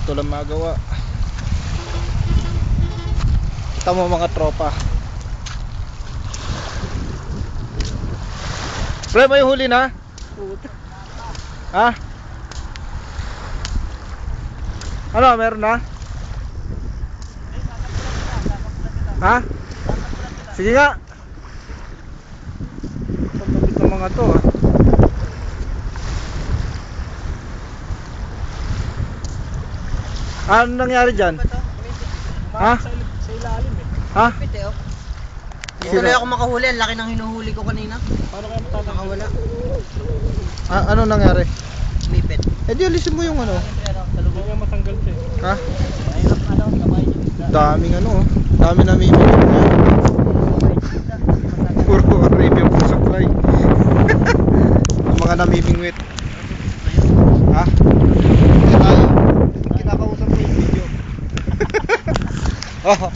Dito lang magawa. Kita mo mga tropa. Pre, may huli na? Ha? Ano, meron na? Ha? Sige nga. Pagkabit ng mga to ha. Ano nangyari dyan? Ha? Sa ilalim eh. Ha? Hindi tuloy ako makahuli, ang laki ng hinuhuli ko kanina. Paano kaya matatanggal? Nakawala. Ano nangyari? Umipit. Eh di alisin mo yung ano. Hindi nga matanggal siya eh. Ha? Mahirap kamay yung isda. Daming ano oh. Dami namimili. Puro review for supply. Ang mga namimingwit. Ha? Hindi tayo. Kinakausap ko yung video. Oh.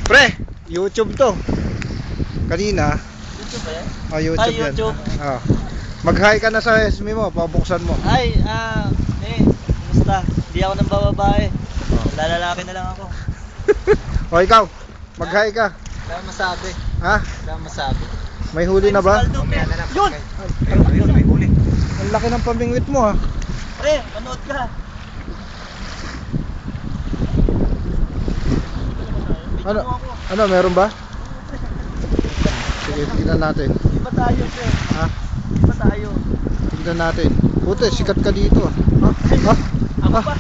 Pre, YouTube to. Kanina. YouTube ba yan? Oh, YouTube Ay, yan. YouTube. Oh. Mag-hi ka na sa SME mo, pabuksan mo. Ay, kumusta? Hindi ako nang bababae. Lalalaki na lang ako. O ikaw, mag-hi ka. Wala akong masabi. Ha? Wala akong masabi. May huli na ba? Yun! May huli. Ang laki ng pamingwit mo ha. Pre, manood ka. Ano? Ano, meron ba? Sige, tignan natin. Di ba tayo, sir? Ha? Di ba tayo? Tignan natin. Puti, sikat ka dito ah. Ako pa?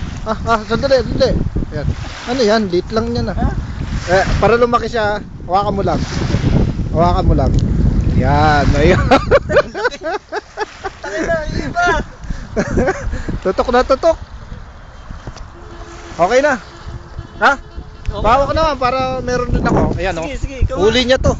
Sandali. Ayan. Ano yan? Lit lang yan ah. Para lumaki siya, hawakan mo lang. Hawakan mo lang. Yan, ayun. Tangina, iba! Tutok na tutok. Okay na. Ha? Okay. Bawa ka naman para meron din ako. Ayan oh. Sige, ikaw. Huli niya to.